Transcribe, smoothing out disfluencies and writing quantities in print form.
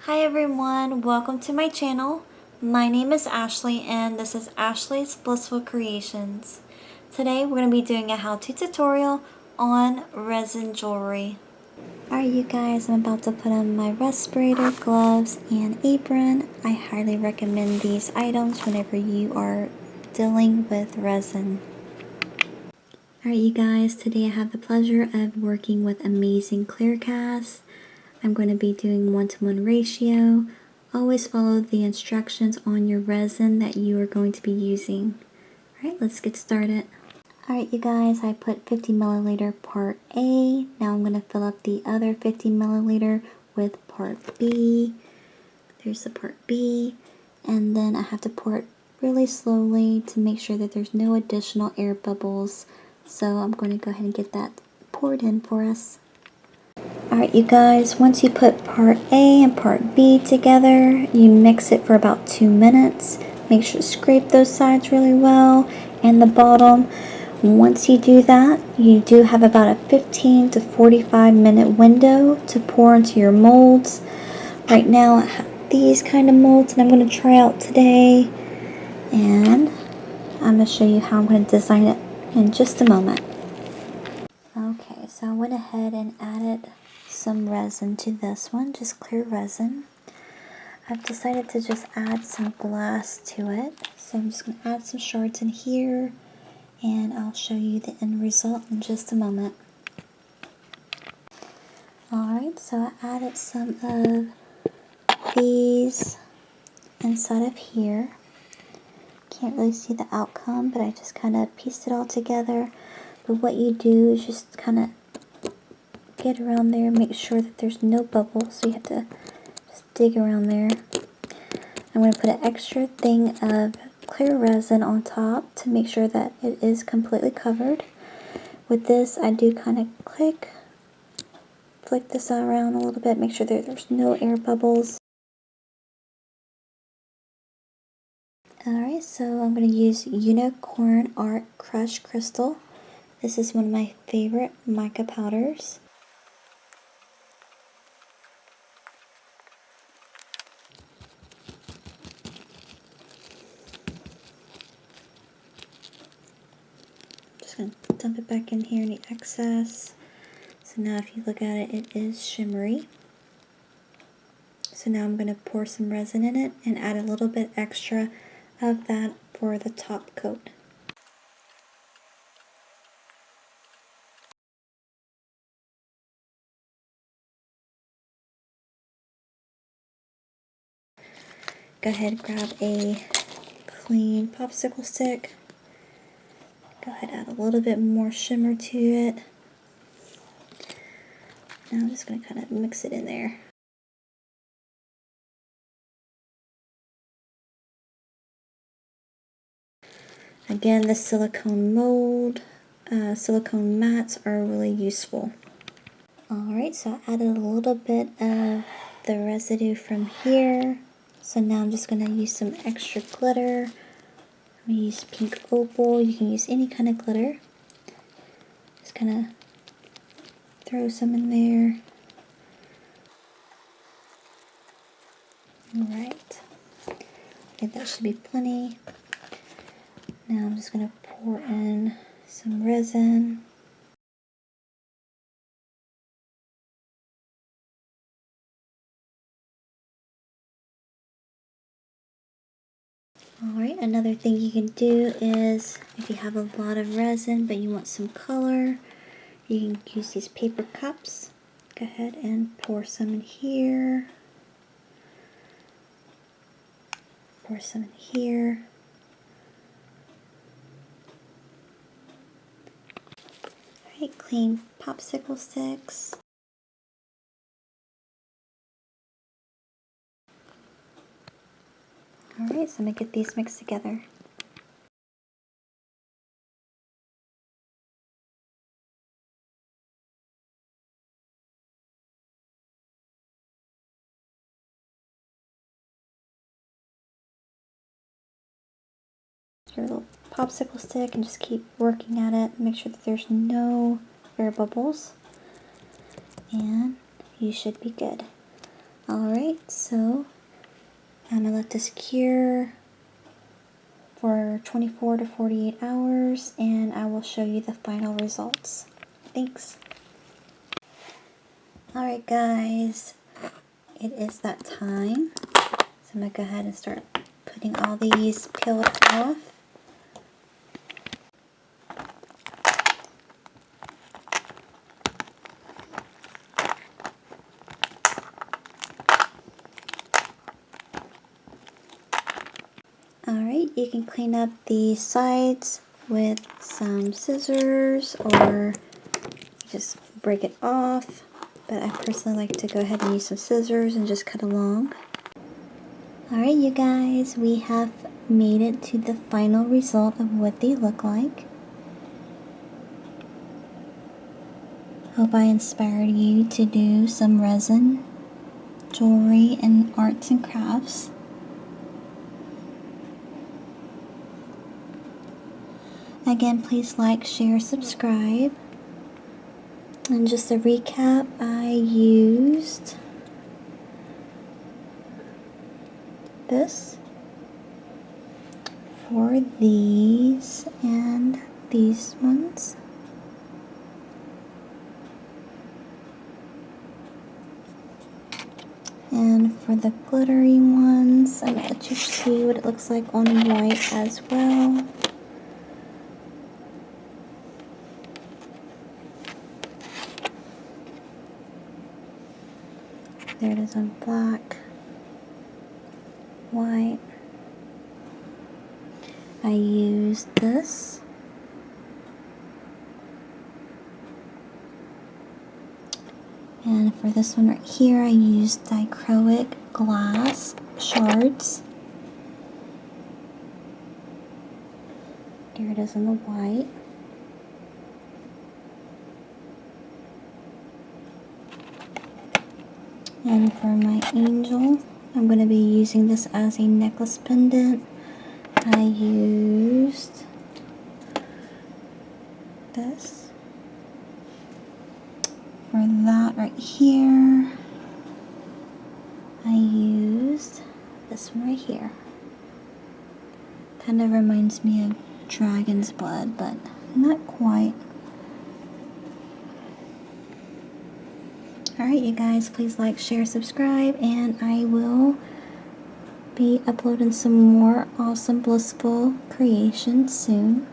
Hi everyone, welcome to my channel. My name is Ashley and this is Ashley's Blissful Creations. Today we're going to be doing a how-to tutorial on resin jewelry. Alright you guys, I'm about to put on my respirator, gloves, and apron. I highly recommend these items whenever you are dealing with resin. Alright you guys, today I have the pleasure of working with amazing clear casts. I'm going to be doing 1-to-1 ratio. Always follow the instructions on your resin that you are going to be using. Alright, let's get started. Alright you guys, I put 50 milliliter part A. Now I'm going to fill up the other 50 milliliter with part B. There's the part B. And then I have to pour it really slowly to make sure that there's no additional air bubbles. So I'm going to go ahead and get that poured in for us. Alright you guys, once you put part A and part B together, you mix it for about 2 minutes. Make sure to scrape those sides really well and the bottom. Once you do that, you do have about a 15 to 45 minute window to pour into your molds. Right now I have these kind of molds and I'm going to try out today. And I'm going to show you how I'm going to design it in just a moment. Okay, so I went ahead and added some resin to this one, just clear resin. I've decided to just add some glass to it, so I'm just going to add some shards in here and I'll show you the end result in just a moment. Alright, so I added some of these inside of here. Can't really see the outcome, but I just kind of pieced it all together. But what you do is just kind of get around there, make sure that there's no bubbles, so you have to just dig around there. I'm going to put an extra thing of clear resin on top to make sure that it is completely covered. With this, I do kind of flick this around a little bit, make sure that there's no air bubbles. Alright, so I'm going to use Unicorn Art Crushed Crystal. This is one of my favorite mica powders. Just going to dump it back in here, any excess. So now if you look at it, it is shimmery. So now I'm going to pour some resin in it and add a little bit extra of that for the top coat. Go ahead, grab a clean popsicle stick. Go ahead, add a little bit more shimmer to it. Now I'm just going to kind of mix it in there. Again, the silicone mold, silicone mats are really useful. Alright, so I added a little bit of the residue from here. So now I'm just going to use some extra glitter. I'm going to use pink opal. You can use any kind of glitter. Just kind of throw some in there. Alright, I think that should be plenty. Now I'm just going to pour in some resin. Alright, another thing you can do is if you have a lot of resin but you want some color, you can use these paper cups. Go ahead and pour some in here. Pour some in here. Alright, clean popsicle sticks. Alright, so I'm going to get these mixed together. Your little popsicle stick and just keep working at it. Make sure that there's no air bubbles. And you should be good. Alright, so I'm going to let this cure for 24 to 48 hours and I will show you the final results. Thanks. Alright guys, it is that time. So I'm going to go ahead and start putting all these peeled off. Alright, you can clean up the sides with some scissors or just break it off, but I personally like to go ahead and use some scissors and just cut along. Alright you guys, we have made it to the final result of what they look like. Hope I inspired you to do some resin, jewelry, and arts and crafts. Again, please like, share, subscribe. And just a recap, I used this for these and these ones. And for the glittery ones, I'm going to let you see what it looks like on white as well. There it is on black, white. I used this. And for this one right here, I used dichroic glass shards. Here it is on the white. And for my angel, I'm going to be using this as a necklace pendant. I used this. For that right here, I used this one right here. Kind of reminds me of dragon's blood, but not quite. Alright you guys, please like, share, subscribe, and I will be uploading some more awesome blissful creations soon.